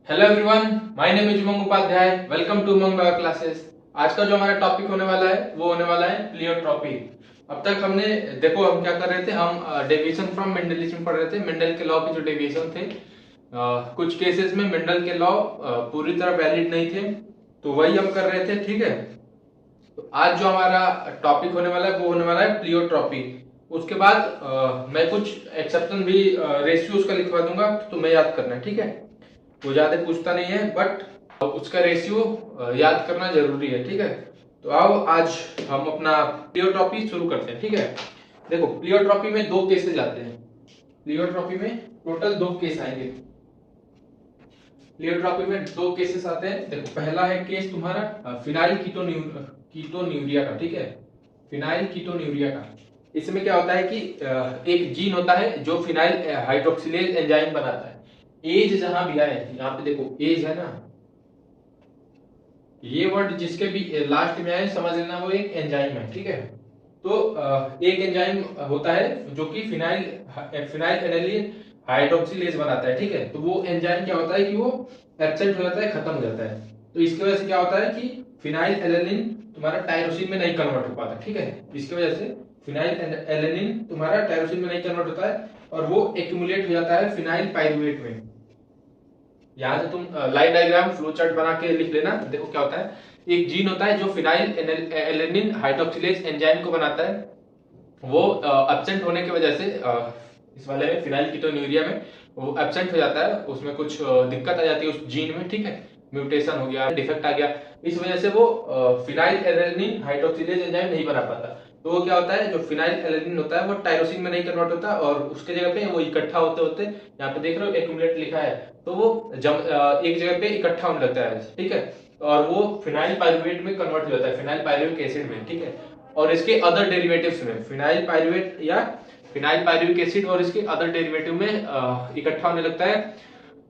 Hello everyone, my name is Umang Upadhyay. Welcome to Umang bio classes. आज का जो हमारा टॉपिक होने वाला है वो होने वाला है प्लियोट्रॉपी। अब तक हमने देखो हम क्या कर रहे थे, हम डेविएशन फ्रॉम मेंडलिज्म पढ़ रहे थे। मेंडल के लॉ के जो डेविएशन थे, कुछ केसेस में मेंडल के लॉ पूरी तरह वैलिड नहीं थे, तो वही हम कर रहे थे। ठीक है, तो आज जो हमारा टॉपिक होने वाला है वो होने वाला है प्लियोट्रॉपी। उसके बाद मैं कुछ एक्सेप्शन भी रेशियोज का लिखवा दूंगा, तो तुम्हें याद करना है। ठीक है, वो ज्यादा पूछता नहीं है, बट उसका रेशियो याद करना जरूरी है। ठीक है, तो आओ आज हम अपना प्लियोट्रॉपी शुरू करते हैं। ठीक है, देखो प्लियोट्रॉपी में दो केसेस आते हैं। प्लियोट्रॉपी में टोटल दो केस आएंगे। प्लियोट्रॉपी में दो केसेस आते हैं। देखो पहला है केस तुम्हारा फिनाइल कीटोन्यूरिया का। ठीक है, फिनाइल कीटोन्यूरिया का। इसमें क्या होता है कि एक जीन होता है जो फिनाइल हाइड्रोक्सिलेज एंजाइम बनाता है। एज जहां भी आए, यहाँ पे देखो एज है ना, ये वर्ड जिसके भी लास्ट में आए समझ लेना वो एक एंजाइम है। ठीक है, तो एक एंजाइम होता है जो कि फिनाइल फिनाइल एनालिन हाइड्रोक्सिलेज बनाता है। ठीक है, तो वो एंजाइम क्या होता है कि वो एब्सेंट हो जाता है, खत्म हो जाता है। तो इसकी वजह से क्या होता है कि फिनाइल एलानिन तुम्हारा टायरोसिन में नहीं कन्वर्ट हो पाता। ठीक है, इसकी वजह से फिनाइल एलानिन तुम्हारा टायरोसिन में नहीं कन्वर्ट होता है और वो एक्यूमुलेट हो जाता है फिनाइल पाइरुवेट में। यहां से तुम लाइन डायग्राम फ्लो चार्ट बना के लिख लेना। देखो क्या होता है, एक जीन होता है जो फिनाइल एलेनिन हाइड्रोक्सिलेज एंजाइम को बनाता है। वो एब्सेंट होने की वजह से इस वाले में फिनाइल कीटोन्यूरिया में वो एब्सेंट हो जाता है। उसमें कुछ दिक्कत आ जाती है उस जीन में। ठीक है, म्यूटेशन हो गया, डिफेक्ट आ गया, इस वजह से वो फिनाइल एलेनिन हाइड्रोक्सिलेज एंजाइम नहीं बना पाता। तो वो क्या होता है, जो फिनाइल एलेनिन होता है वो टायरोसिन में नहीं कन्वर्ट होता और उसके जगह पे वो इकट्ठा होते होते, यहाँ पे देख रहे हो एक्यूमुलेट लिखा है, तो वो एक जगह पे इकट्ठा होने लगता है। ठीक है, और वो फिनाइल पाइरुवेट में कन्वर्ट हो जाता है, फिनाइल पाइरुविक एसिड में। ठीक है, और इसके अदर डेरिवेटिव्स में फिनाइल पाइरुवेट या फिनाइल पाइरुविक एसिड और इसके अदर डेरिवेटिव में इकट्ठा होने लगता है,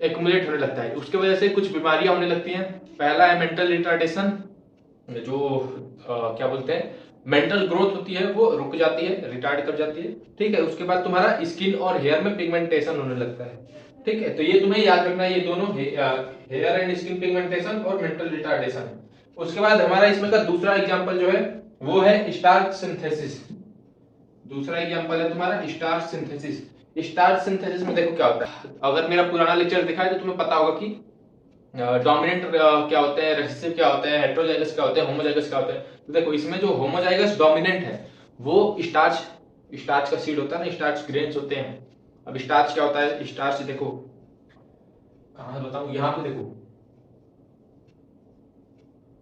एक्युमुलेट होने लगता है। उसके वजह से कुछ बीमारियां होने लगती हैं। पहला है मेंटल रिटार्डेशन, जो क्या बोलते हैं, मेंटल ग्रोथ होती है वो रुक जाती है, रिटार्ड कर जाती है। ठीक है, उसके बाद तुम्हारा स्किन और हेयर में पिगमेंटेशन होने लगता है। ठीक है, तो ये तुम्हें याद रखना है, ये दोनों हेयर एंड स्किन पिगमेंटेशन और मेंटल रिटार्डेशन। उसके बाद हमारा इसमें का दूसरा एग्जांपल जो है वो है स्टार्च सिंथेसिस। दूसरा एग्जांपल है तुम्हारा स्टार्च सिंथेसिस। स्टार्च सिंथेसिस में देखो क्या होता है, अगर मेरा पुराना लेक्चर दिखा है तो तुम्हें पता होगा कि डोमिनेंट क्या होते हैं, रेसेसिव क्या होते हैं, हेटेरोजाइगस क्या होते हैं, होमोजाइगस क्या होते हैं। तो देखो इसमें जो होमोजाइगस डोमिनेंट है वो स्टार्च स्टार्च का सीड होता है ना, स्टार्च ग्रेन्स होते हैं। अब स्टार्च क्या होता है, स्टार्च देखो कहां बताऊं, यहाँ पे देखो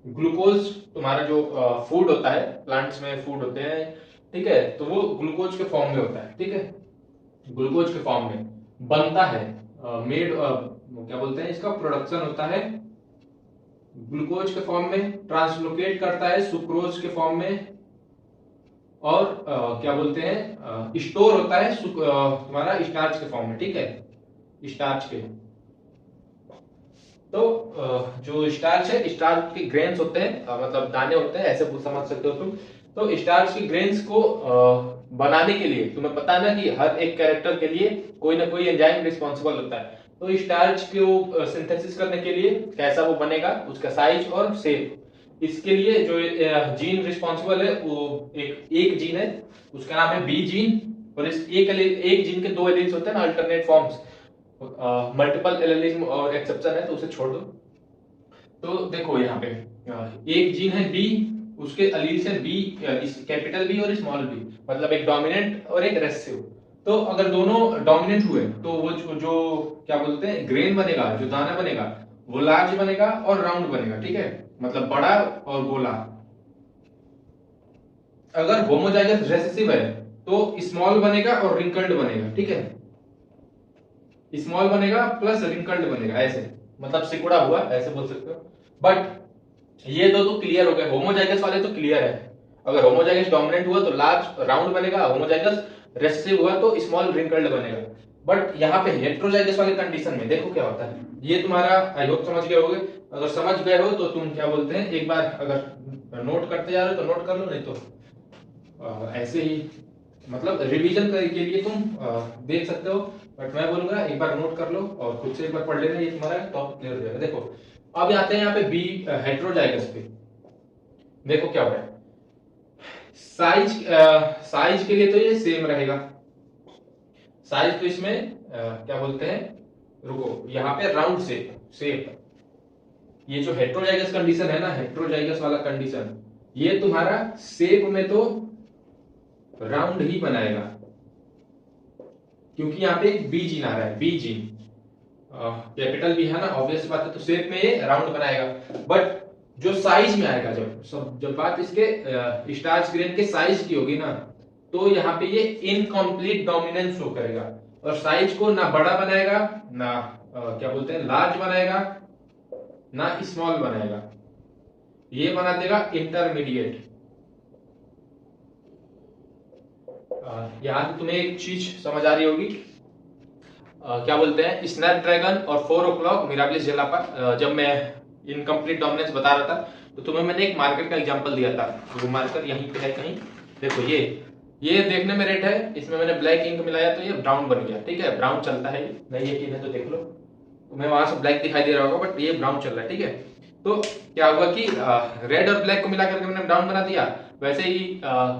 ग्लूकोज तुम्हारा जो फूड होता है, प्लांट्स में फूड होते हैं। ठीक है, तो वो ग्लूकोज के फॉर्म में होता है। ठीक है, ग्लूकोज के फॉर्म में बनता है, मेड क्या बोलते हैं, इसका प्रोडक्शन होता है ग्लूकोज के फॉर्म में, ट्रांसलोकेट करता है सुक्रोज के फॉर्म में, और क्या बोलते हैं स्टोर होता है तुम्हारा स्टार्च के फॉर्म में। ठीक है, स्टार्च के, तो जो स्टार्च है, स्टार्च के ग्रेन्स होते हैं, मतलब दाने होते हैं, ऐसे समझ सकते हो तुम। तो स्टार्च के ग्रेन्स को बनाने के लिए तुम्हें पता है ना कि हर एक कैरेक्टर के लिए कोई ना कोई एंजाइम रिस्पॉन्सिबल होता है। तो स्टार्च को सिंथेसिस करने के लिए कैसा वो बनेगा, उसका साइज और शेप, इसके लिए जो जीन रिस्पॉन्सिबल है वो एक जीन है, उसका नाम है बी जीन। और इस एक जीन के दो एलील्स होते हैं ना, अल्टरनेट फॉर्म्स, मल्टीपल एलेलिज्म और एक्सेप्शन है तो उसे छोड़ दो। तो देखो यहाँ पे एक जीन है बी, उसके अलील्स है बी, कैपिटल बी और स्मॉल बी, मतलब एक डोमिनेंट और एक रेसेसिव। तो अगर दोनों डोमिनेंट हुए तो वो जो क्या बोलते हैं ग्रेन बनेगा, जो दाना बनेगा वो लार्ज बनेगा और राउंड बनेगा। ठीक है, मतलब बड़ा और गोला। अगर होमोजाइगस रेसेसिव है तो स्मॉल बनेगा और रिंकल्ड बनेगा। ठीक है, स्मॉल बनेगा प्लस रिंकल्ड बनेगा, ऐसे मतलब सिकुड़ा हुआ, ऐसे बोल सकते हो। बट ये दो तो क्लियर हो गए, होमोजाइगस वाले तो क्लियर है। अगर होमोजाइगस डोमिनेंट हुआ तो लार्ज राउंड बनेगा, होमोजाइगस रेसेसिव हुआ तो स्मॉल रिंकल्ड बनेगा। बट यहाँ पे हेटेरोजाइगस वाले कंडीशन में देखो क्या होता है, ये तुम्हारा आई होप समझ गए होगे। अगर समझ गए हो तो तुम क्या बोलते हैं, एक बार अगर नोट करते जा रहे हो तो नोट कर लो, नहीं तो ऐसे ही मतलब रिवीजन के लिए तुम देख सकते हो। बट मैं बोलूंगा एक बार नोट कर लो और खुद से एक बार पढ़ लेना, ये तुम्हारा टॉपिक क्लियर हो जाएगा। देखो अब आते हैं यहाँ पे बी हेट्रोजाइगस पे। देखो क्या हो रहा है, साइज साइज के लिए तो ये सेम रहेगा, साइज तो इसमें क्या बोलते हैं, रुको यहाँ पे राउंड शेप, ये जो हेट्रोजाइगस कंडीशन है ना, हेट्रोजाइगस वाला कंडीशन, ये तुम्हारा शेप में तो राउंड ही बनाएगा, क्योंकि यहाँ पे बी जीन आ रहा है, बी जीन कैपिटल भी है ना, ऑब्वियस बात है, तो शेप में ये राउंड बनाएगा। बट जो साइज में आएगा, जब बात इसके स्टार्च ग्रेन के साइज की होगी ना, तो यहाँ पे ये इनकम्प्लीट डोमिनेंस शो करेगा, और साइज को ना बड़ा बनाएगा, ना क्या बोलते हैं लार्ज बनाएगा, ना स्मॉल बनाएगा, ये बना देगा इंटरमीडिएट। यहां तुम्हें एक चीज समझ आ रही होगी, क्या बोलते हैं स्नैपड्रैगन और 4 o'clock मिराबिलिस जेलापा, जब मैं इनकम्प्लीट डोमिनेंस बता रहा था तो तुम्हें मैंने एक मार्कर का एग्जांपल दिया था, वो मार्कर यहीं पे है कहीं, देखो ये देखने में रेड है, इसमें मैंने ब्लैक इंक मिलाया तो ये ब्राउन बन गया, ठीक है, ब्राउन चलता है, नहीं यकीन है तो देख लो, तुम्हें वहां से ब्लैक दिखाई दे रहा होगा बट ये ब्राउन चल रहा है, ठीक है। तो क्या होगा कि रेड और ब्लैक को मिला करके मैंने ब्राउन बना दिया, वैसे ही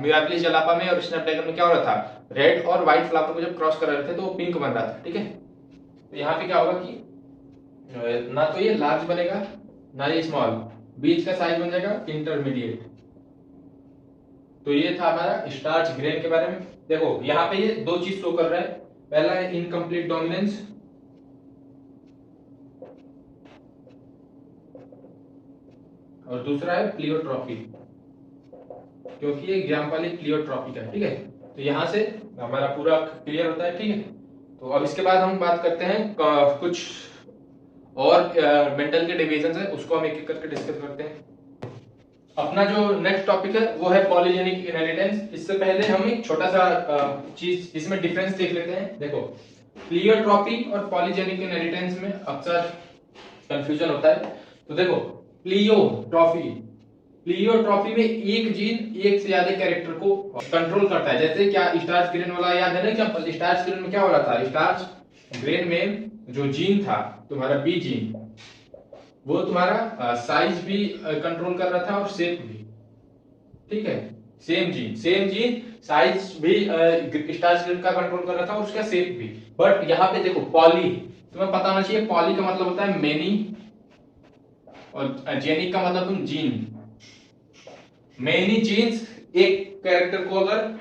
मिराबिलिस जलापा में और स्नैपड्रैगन में क्या हो रहा था, रेड और व्हाइट फ्लावर को जब क्रॉस कर रहे थे तो वो पिंक बन रहा था, ठीक है। तो यहाँ पे क्या होगा कि ना तो ये लार्ज बनेगा ना ये स्मॉल, बीच का साइज बन जाएगा इंटरमीडिएट। तो ये था हमारा स्टार्च ग्रेन के बारे में। देखो यहाँ पे ये दो चीज शो कर रहा है, पहला है इनकम्प्लीट डोमिनेंस, और दूसरा है प्लियोट्रॉफी, क्योंकि ये एग्जाम्पल ही प्लियोट्रॉफी का है, ठीक है। तो यहाँ से हमारा पूरा क्लियर होता है, ठीक है। तो अब इसके बाद हम बात करते हैं कुछ और मेंटल के डिविजन है, उसको हम एक एक करके डिस्कस करते हैं। अपना जो नेक्स्ट टॉपिक है वो है पॉलीजेनिक इनहेरिटेंस। इससे पहले हम एक छोटा सा चीज इसमें डिफरेंस देख लेते हैं। देखो प्लियोट्रॉपी और पॉलीजेनिक इनहेरिटेंस में अक्सर कंफ्यूजन होता है। तो देखो प्लियोट्रॉफी में एक जीन एक से ज्यादा कैरेक्टर को कंट्रोल करता है, जैसे क्या स्टार्च ग्रेन वाला याद है ना एग्जांपल, स्टार्च ग्रेन में क्या हो रहा था, स्टार्च ग्रेन में जो जीन था तुम्हारा बी जीन, वो तुम्हारा साइज भी कंट्रोल कर रहा था और शेप भी, ठीक है। सेम जीन साइज भी स्टार्च ग्रेन का कंट्रोल कर रहा था और उसका शेप भी। बट यहाँ पे देखो पॉली, तुम्हें पता होना चाहिए पॉली का मतलब होता है मेनी, और जेनिक का मतलब तुम जीन, मेनी जीन्स एक कैरेक्टर को अगर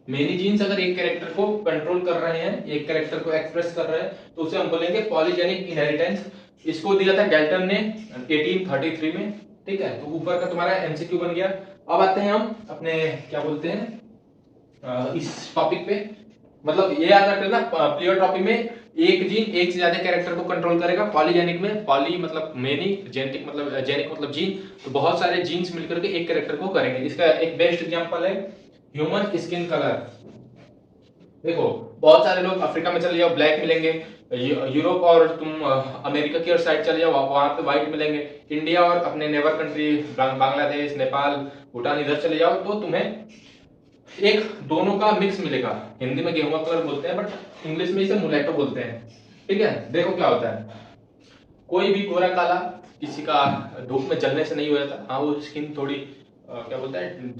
एक कैरेक्टर को कंट्रोल कर रहे हैं, एक कैरेक्टर को एक्सप्रेस कर रहे हैं, तो उसे हम बोलेंगे पॉलीजेनिक इनहेरिटेंस। इसको दिया था गैल्टन ने 1833 में, ठीक है। तो ऊपर का तुम्हारा एमसीक्यू बन गया। अब आते हैं हम अपने क्या बोलते हैं इस टॉपिक पे, मतलब ये याद रख लेना, प्लियोट्रॉपी में एक जीन एक से ज्यादा कैरेक्टर को कंट्रोल करेगा, पॉलीजेनिक में पॉली मतलब मेनी, जेनेटिक मतलब जेनिक मतलब जीन, तो बहुत सारे जीन्स मिलकर के एक कैरेक्टर को करेंगे। इसका एक बेस्ट एग्जांपल है ह्यूमन स्किन कलर। देखो बहुत सारे लोग अफ्रीका में चले जाओ ब्लैक मिलेंगे, यूरोप और तुम अमेरिका की साइड चले जाओ वहां पे व्हाइट मिलेंगे, इंडिया और अपने नेबर कंट्री बांग्लादेश नेपाल भूटान इधर चले जाओ तो तुम्हें एक दोनों का मिक्स मिलेगा। हिंदी में गेहुआ कलर बोलते हैं बट इंग्लिश में इसे मुलेटो बोलते हैं, ठीक है। देखो क्या होता है, कोई भी गोरा काला किसी का धूप में जलने से नहीं हो जाता, हाँ वो स्किन थोड़ी क्या बोलते हैं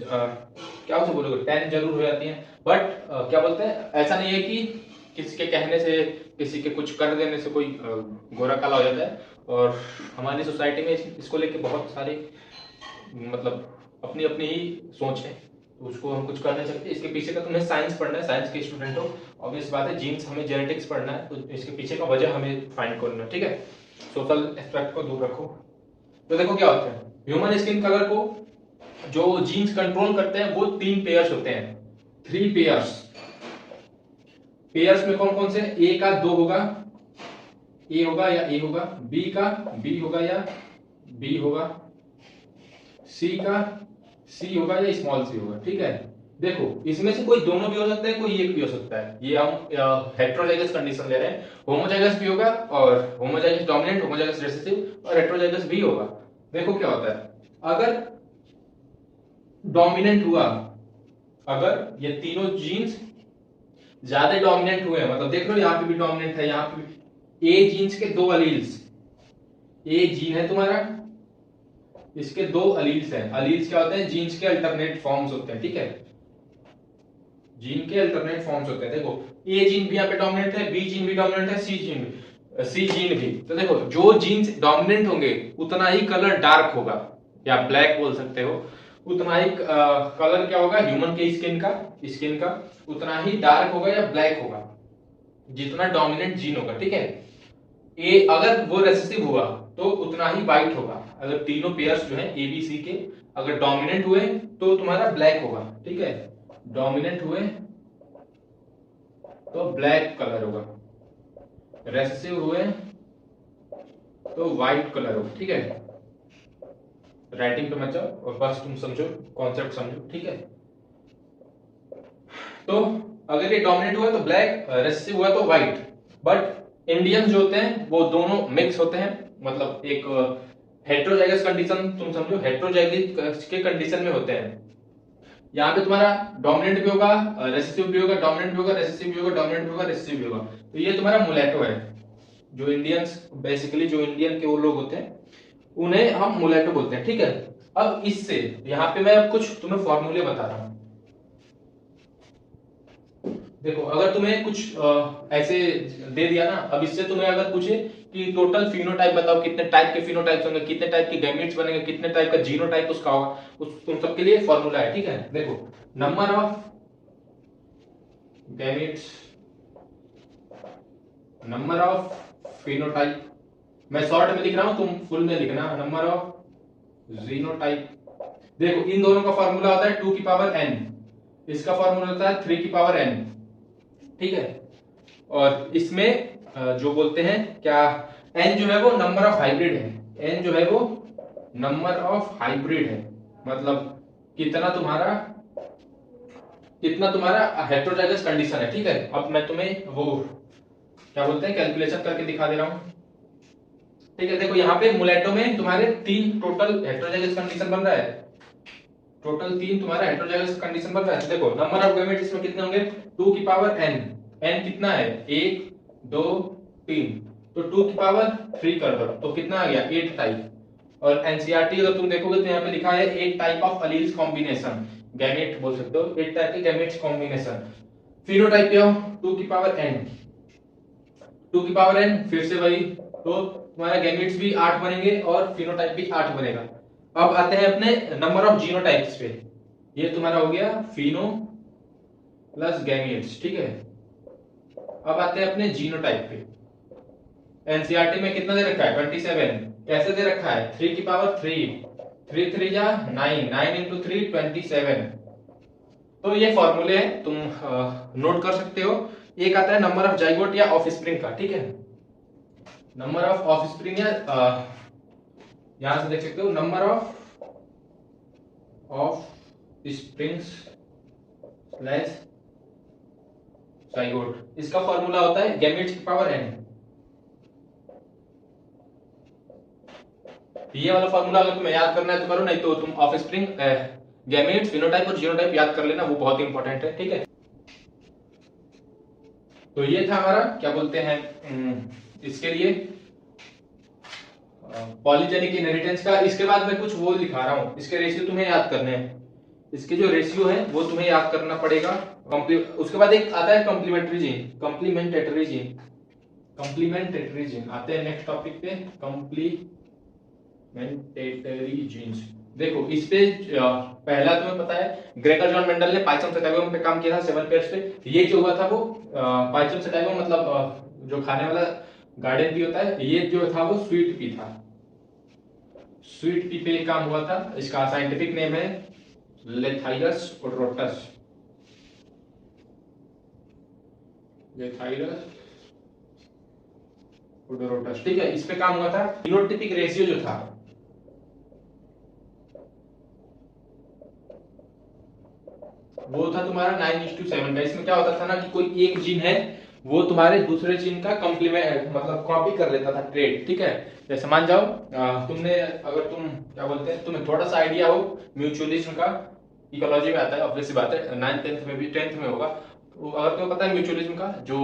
क्या उसे बोलोगे टैन जरूर हो जाती है, बट क्या बोलते हैं ऐसा नहीं है कि किसी के कहने से किसी के कुछ कर देने से कोई गोरा काला हो जाता है। और हमारी सोसाइटी में इसको लेके बहुत सारे मतलब अपनी अपनी ही सोच है, तो उसको हम कुछ कर नहीं सकते। इसके पीछे का तुम्हें साइंस पढ़ना है, साइंस के स्टूडेंट हो, ऑब्वियस बात है जीन्स हमें जेनेटिक्स पढ़ना है, तो इसके पीछे का वजह हमें फाइंड करना है, ठीक है। सोशल एस्पेक्ट को दूर रखो। तो देखो क्या होता है, ह्यूमन स्किन कलर को जो जीन्स कंट्रोल करते हैं वो 3 पेयर्स होते हैं, 3 पेयर्स में कौन कौन से, ए का 2 होगा, ए होगा या ए होगा, बी का बी होगा या बी होगा, सी का सी होगा या स्मॉल सी होगा, ठीक है। देखो इसमें से कोई दोनों भी हो सकता है, कोई एक भी हो सकता है, ये हम हेट्रोजाइगस कंडीशन ले रहे हैं। होमोजाइगस भी होगा और होमोजाइगस डोमिनेंट, होमोजाइगस रिसेसिव और हेट्रोजाइगस भी होगा। देखो क्या होता है, अगर डोमिनेंट हुआ, अगर ये तीनों जीन्स ज्यादा डोमिनेंट हुए हैं, मतलब देख लो यहाँ पे भी डोमिनेंट है, यहाँ पे भी ए जीन्स के 2 अलील्स, ए जीन है तुम्हारा, इसके 2 अलील्स हैं। अलील्स क्या होते हैं? जीन्स के अल्टरनेट फॉर्म्स होते हैं, ठीक है, जीन के अल्टरनेट फॉर्म्स होते हैं। देखो ए जीन भी यहाँ पे डोमिनेंट है, बी जीन भी डोमिनेंट है, सी जीन भी। तो देखो जो जीन्स डोमिनेंट होंगे उतना ही कलर डार्क होगा, या ब्लैक बोल सकते हो, उतना ही कलर क्या होगा ह्यूमन के स्किन का उतना ही डार्क होगा या ब्लैक होगा, जितना डोमिनेंट जीन होगा, ठीक है। ए अगर वो रेसेसिव हुआ तो उतना ही वाइट होगा। अगर तीनों पेयर्स जो है ए बी सी के अगर डोमिनेंट हुए तो तुम्हारा ब्लैक होगा, ठीक है, डोमिनेंट हुए तो ब्लैक कलर होगा, रेसेसिव हुए तो व्हाइट कलर होगा, ठीक है। राइटिंग पे मत जाओ और बस तुम समझो, कॉन्सेप्ट समझो, ठीक है। तो अगर ये डोमिनेंट हुआ तो ब्लैक, रेसेसिव हुआ तो व्हाइट। बट इंडियंस जो होते हैं वो दोनों मिक्स होते हैं, मतलब एक हेट्रोजाइगस कंडीशन, तुम समझो हेट्रोजाइगस के कंडीशन में होते हैं। यहाँ पे तुम्हारा डोमिनेंट भी होगा, रेसेसिव भी होगा, डोमिनेंट भी होगा, रेसेसिव भी होगा, डोमिनेंट भी होगा, रेसेसिव भी होगा। तो ये तुम्हारा मुलेटो है। जो इंडियंस बेसिकली जो इंडियन के वो लोग होते हैं उन्हें हम मुलेटो बोलते हैं, ठीक है। अब इससे यहाँ पे मैं अब कुछ तुम्हें फॉर्मूले बता रहा हूँ। देखो अगर तुम्हें कुछ ऐसे दे दिया ना, अब इससे तुम्हें अगर पूछे कि टोटल फिनोटाइप बताओ, कितने टाइप के फिनोटाइप्स होंगे, कितने टाइप के गैमेट्स बनेंगे, कितने टाइप का जीनोटाइप उसका होगा, तुम सबके लिए फॉर्मूला है, ठीक है। देखो number of gametes, number of phenotype, मैं शॉर्ट में लिख रहा हूं, तुम फुल में लिखना, नंबर ऑफ जीनोटाइप। देखो इन दोनों का फॉर्मूला होता है 2 की पावर n, इसका फॉर्मूला होता है 3 की पावर n, ठीक है। और इसमें जो बोलते हैं क्या, n जो है वो नंबर ऑफ हाइब्रिड है, n जो है वो नंबर ऑफ हाइब्रिड है, मतलब कितना तुम्हारा हेट्रोजाइगस कंडीशन है, ठीक है। अब मैं तुम्हें वो क्या बोलते हैं कैलकुलेशन करके दिखा दे रहा हूं, ठीक है। देखो यहाँ पे मुलेटो में तुम्हारे 3 टोटल हेट्रोजाइगस कंडीशन बन रहा है, टोटल 3 तुम्हारा हेट्रोजाइगस कंडीशन बन रहा है। देखो नंबर ऑफ गैमेट्स इसमें कितने होंगे, 2 की पावर n, n कितना है 1 2 3, तो 2 की पावर 3 कर दो तो कितना आ गया 8 टाइप। और एनसीईआरटी अगर तुम देखोगे तो यहाँ पे लिखा है 8 type of alleles combination, gamete बोल सकते हो, 8 टाइप के गैमेट्स कॉम्बिनेशन। फिनोटाइप क्या हो 2 की पावर n, 2 की पावर n फिर से वही, तो तुम्हारा गैमेट्स भी 8 बनेंगे और फिनोटाइप भी 8 बनेगा। अब आते हैं अपने नंबर ऑफ जीनोटाइप्स पे, ये तुम्हारा हो गया फिनो प्लस गैमेट्स, ठीक है। अब आते हैं अपने जीनोटाइप पे, एनसीईआरटी में कितना दे रखा है 27, कैसे दे रखा है 3 की पावर 3, 3 3 जा 9, 9 into 3 27। तो ये फॉर्मूले हैं, तुम नोट कर सकते हो। एक आता है नंबर ऑफ जाइगोट या ऑफस्प्रिंग का, ठीक है, नंबर ऑफ ऑफस्प्रिंग या यहां से देख सकते हो number of springs slash zygote, इसका फॉर्मूला होता है गैमेट्स की पावर n। ये वाला फॉर्मूला अगर तुम्हें याद करना है तो करो, नहीं तो तुम ऑफस्प्रिंग, गैमेट्स, फिनोटाइप और जीनोटाइप याद कर लेना, वो बहुत इंपॉर्टेंट है, ठीक है। तो ये था हमारा क्या बोलते हैं इसके लिए पॉलीजेनिक इनहेरिटेंस का। इसके बाद मैं कुछ वो दिखा रहा हूं, इसके रेशियो तुम्हें याद करने हैं, इसके जो रेशियो है वो तुम्हें याद करना पड़ेगा। उसके बाद एक आता है कॉम्प्लीमेंट्री जीन, कॉम्प्लीमेंटेटरी जीन आते हैं नेक्स्ट टॉपिक पे, कॉम्प्लीमेंटेटरी जीन्स। देखो इस पे पहला तुम्हें पता है ग्रेगर जॉन मेंडल ने पाइथन सेटाइवम पे काम किया था 7 पेयर्स पे। ये जो हुआ था वो पाइथन सेटाइवम मतलब जो खाने वाला गार्डन पी होता है, ये जो था वो स्वीट पी था, स्वीट पी पे काम हुआ था। इसका साइंटिफिक नेम है लेथाइरस ओडोरोटस, लेथाइरस ओडोरोटस, ठीक है। इस पे काम हुआ था। फिनोटाइपिक रेशियो जो था वो था तुम्हारा 9:7 का। इसमें क्या होता था ना कि कोई एक जीन है वो तुम्हारे दूसरे जीन का कॉम्प्लीमेंट मतलब कॉपी कर लेता था, ट्रेड, ठीक है। जैसे मान जाओ तुमने अगर तुम क्या बोलते हैं तुम्हें थोड़ा सा आइडिया हो म्यूचुअलिज्म का, इकोलॉजी में आता है, ऑब्वियसली बात है, 9th 10th में भी 10th में होगा। अगर तुम्हें पता है म्यूचुअलिज्म का जो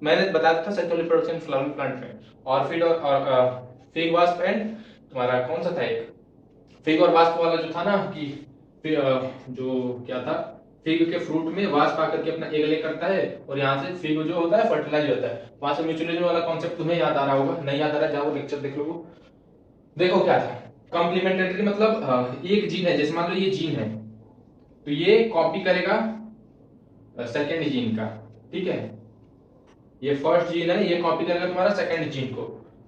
मैंने बताया था सेक्सुअल रिप्रोडक्शन फ्लावरिंग प्लांट में, ऑर्किड और फिग वास्प एंड तुम्हारा कौन सा था एक फिग और वास्प वाला जो था ना कि जो क्या था, फिग के फ्रूट में वास्प आकर के अपना एग ले करता है और यहाँ से फिग जो होता है फर्टिलाइज होता है, वहां से म्यूचुअलिज्म वाला कॉन्सेप्ट तुम्हें याद आ रहा होगा, नहीं याद आ रहा जाओ लेक्चर देख लो। देखो क्या था कॉम्प्लीमेंट्री, मतलब एक जीन है, जैसे मान लो ये जीन है तो ये कॉपी करेगा सेकेंड जीन का, ठीक है, ये फर्स्ट जीन है, ये कॉपी करेगा तुम्हारा सेकंड जीन को,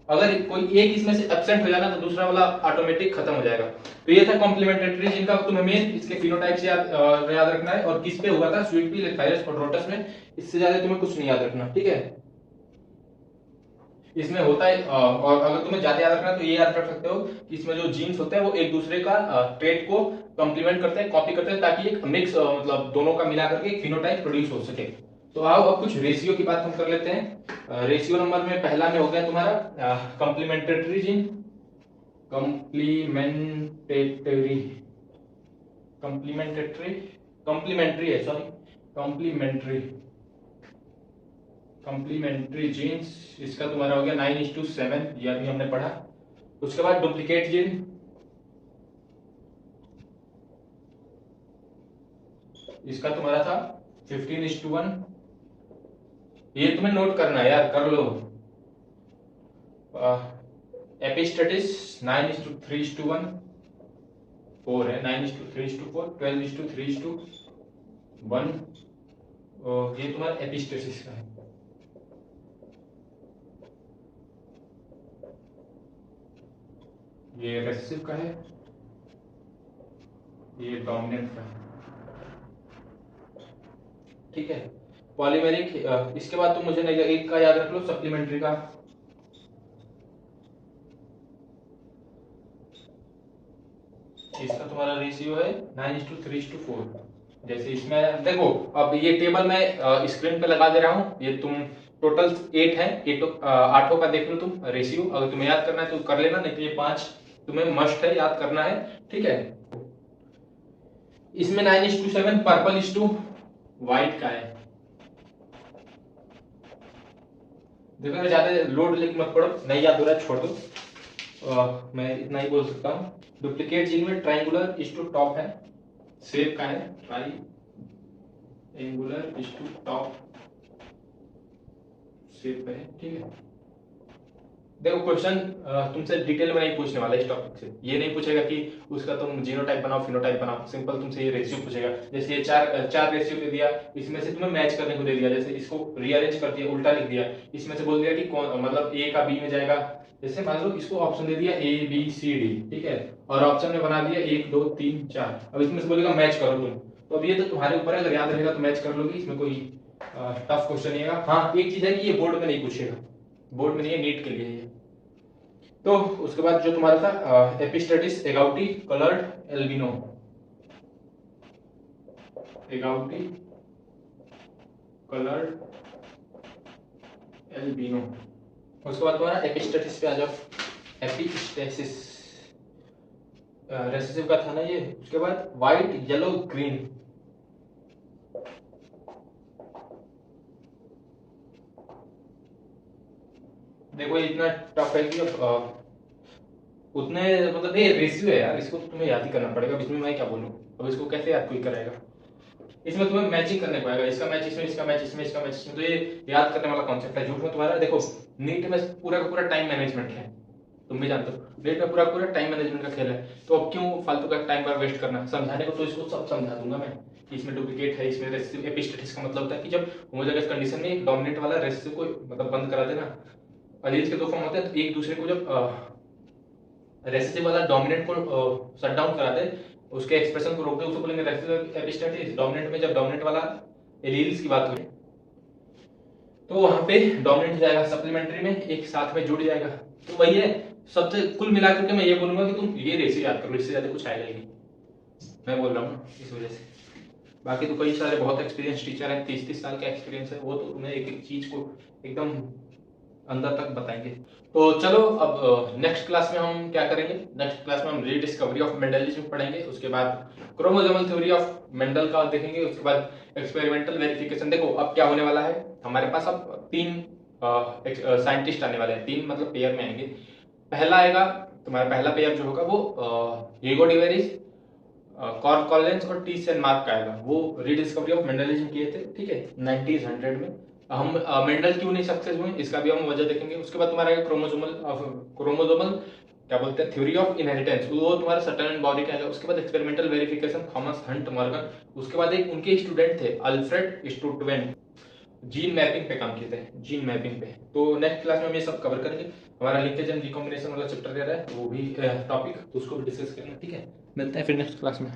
अगर कोई एक इसमें से एब्सेंट हो जाना तो दूसरा वाला ऑटोमेटिक खत्म हो जाएगा। तो ये था कॉम्प्लीमेंट्री जीन का, तुम्हें मेन इसके फिनोटाइप से याद रखना है, और किस पे हुआ था, स्वीट पी, लेथायरस और रोटस में, इससे ज्यादा तुम्हें कुछ नहीं याद रखना, ठीक है। इसमें होता है और अगर तुम्हें ज्यादा याद रखना है तो ये याद रख सकते हो कि इसमें जो जीन्स होते हैं वो एक दूसरे का ट्रेट को कॉम्प्लीमेंट करते हैं, कॉपी करते हैं, ताकि एक मिक्स मतलब दोनों का मिला करके एक फिनोटाइप प्रोड्यूस हो सके। तो आओ अब कुछ रेशियो की बात हम कर लेते हैं। रेशियो नंबर में पहला में हो गया तुम्हारा कॉम्प्लीमेंट्री जीन, कॉम्प्लीमेंटेटरी कॉम्प्लीमेंटेटरी कॉम्प्लीमेंट्री है सॉरी कॉम्प्लीमेंट्री कॉम्प्लीमेंट्री जीन्स, इसका तुम्हारा हो गया 9:7, ये अभी हमने पढ़ा। उसके बाद डुप्लीकेट जीन, इसका तुम्हारा था 15:1, ये तुम्हें नोट करना है यार, कर लो। एपिस्टेटिस 9:3:1, 4 है, 9:3:4, 12:3:1, ये तुम्हारा एपिस्टेसिस का है। ये रेसेसिव का है, ये डोमिनेंट का है, ठीक है। पॉलीमेरिक, इसके बाद तुम मुझे नहीं एक का याद रख लो, सप्लीमेंट्री का, इसका तुम्हारा रेशियो है 9:3:4। जैसे इसमें देखो, अब ये टेबल मैं स्क्रीन पे लगा दे रहा हूं, ये तुम टोटल 8 है, 8 का देख लो तुम रेशियो, अगर तुम्हें याद करना है तो कर लेना, नहीं तो ये 5 तुम्हें मस्ट है याद करना है, ठीक है। इसमें 9:7 पर्पल व्हाइट का है। देखो ज्यादा लोड लेके मत पड़ो, नहीं याद हो रहा है छोड़ दो, मैं इतना ही बोल सकता हूँ। डुप्लीकेट जीन में ट्रायंगुलर टॉप है, शेप का है, ट्रायंगुलर टॉप शेप पे है, ठीक है। देखो क्वेश्चन तुमसे डिटेल में नहीं पूछने वाला इस टॉपिक से, ये नहीं पूछेगा कि उसका तुम जीनोटाइप बनाओ फिनोटाइप बनाओ, सिंपल तुमसे ये रेशियो पूछेगा। जैसे ये चार रेशियो दे दिया, इसमें से तुम्हें मैच करने को दे दिया, जैसे इसको रीअरेंज कर दिया, उल्टा लिख दिया, इसमें से बोल दिया कि कौन मतलब ए का बी में जाएगा, जैसे मान लो इसको ऑप्शन दे दिया ए बी सी डी, ठीक है, और ऑप्शन में बना दिया 1 2 3 4, अब इसमें से बोलेगा मैच करो तुम, तो अब ये तो तुम्हारे ऊपर है, अगर याद रहेगा तो मैच कर लोगे, इसमें कोई टफ क्वेश्चन नहीं है। हाँ एक चीज है कि ये बोर्ड में नहीं पूछेगा, बोर्ड में नहीं है, नीट के लिए है। तो उसके बाद जो तुम्हारा था epistasis agouti coloured albino, agouti coloured albino. उसके बाद तुम्हारा एपिस्टेटिस पे आ जाओ, एपिस्टेसिस रेसेसिव का था ना ये। उसके बाद व्हाइट येलो ग्रीन, देखो ये इतना टफ है कि उतने मतलब ये रेशियो है यार, इसको तुम्हें याद ही करना पड़ेगा, इसमें मैं क्या बोलूं, अब इसको कैसे याद कोई करेगा। इसमें तुम्हें मैचिंग करने पड़ेगा, इसका मैच इसमें, इसका मैच इसमें, इसका मैच इसमें, तो ये याद करने वाला कॉन्सेप्ट है। झूठ में तुम्हारा देखो नीट में पूरा का पूरा टाइम मैनेजमेंट है, तुम भी जानते हो नीट में पूरा पूरा टाइम मैनेजमेंट का खेल है, तो अब क्यों फालतू का टाइम पर वेस्ट करना, समझाने को तो इसको सब समझा दूंगा मैं कि इसमें डुप्लीकेट है, इसमें रेसिसिव। एपिस्टेटिस का मतलब होता है कि जब होमोजेगस कंडीशन में एक डोमिनेंट वाला रेसिसिव को मतलब बंद करा देना, अलील्स के दो फॉर्म होते हैं, तो एक दूसरे को जब रेसिसिव वाला डोमिनेंट को शट डाउन करा दे, उसके एक्सप्रेशन को रोक दे, उसको बोलेंगे रेसिसिव एपिस्टेटिस। डोमिनेंट में जब डोमिनेंट वाला एलील्स की बात हो तो वहां पे डोमिनेंट जाएगा, सप्लीमेंट्री में एक साथ में जुड़ जाएगा, तो वही है। सबसे कुल मिलाकर के मैं ये बोलूंगा कि तुम ये रेशियो याद करो, इससे ज्यादा कुछ आएगा ही नहीं, मैं बोल रहा हूँ इस वजह से। बाकी तो कई सारे बहुत एक्सपीरियंस टीचर हैं, 30-30 साल का एक्सपीरियंस है, वो तो तुम्हें एक एक चीज को एकदम अंदर तक बताएंगे। तो चलो अब नेक्स्ट क्लास में हम क्या करेंगे, नेक्स्ट क्लास में हम रीडिस्कवरी ऑफ मेंडलिज्म पढ़ेंगे, उसके बाद क्रोमोसोमल थ्योरी ऑफ मेंडल का देखेंगे, उसके बाद एक्सपेरिमेंटल वेरिफिकेशन। देखो अब क्या होने वाला है, हमारे पास अब 3 साइंटिस्ट आने वाले हैं, 3 मतलब पेयर में आएंगे। पहला आएगा तुम्हारा, पहला पेयर जो होगा वो ह्यूगो डिवेरिस, कॉर्क कॉलिंस और टी सेन मार्क का आएगा। वो रीडिस्कवरी ऑफ मेंडलिज्म किए थे, ठीक है, 90s 100 में। हम मेंडल क्यों नहीं सक्सेस हुए इसका भी हम वजह देखेंगे। उसके बाद तुम्हारा क्रोमोसोमल क्या बोलते हैं, थ्योरी ऑफ इनहेरिटेंस, वो तुम्हारा सटन एंड बॉरी का आएगा। उसके बाद experimental verification, Thomas Hunt Morgan. उसके बाद एक उनके स्टूडेंट थे अल्फ्रेड स्टुटवेंट, जीन मैपिंग पे काम किए थे, जीन मैपिंग पे। तो नेक्स्ट क्लास में हम ये सब कवर करेंगे। हमारा लिंकेज एंड रिकॉम्बिनेशन वाला चैप्टर दे रहा है, वो भी टॉपिक, तो उसको भी डिस्कस करेंगे, ठीक है। मिलते हैं फिर नेक्स्ट क्लास में।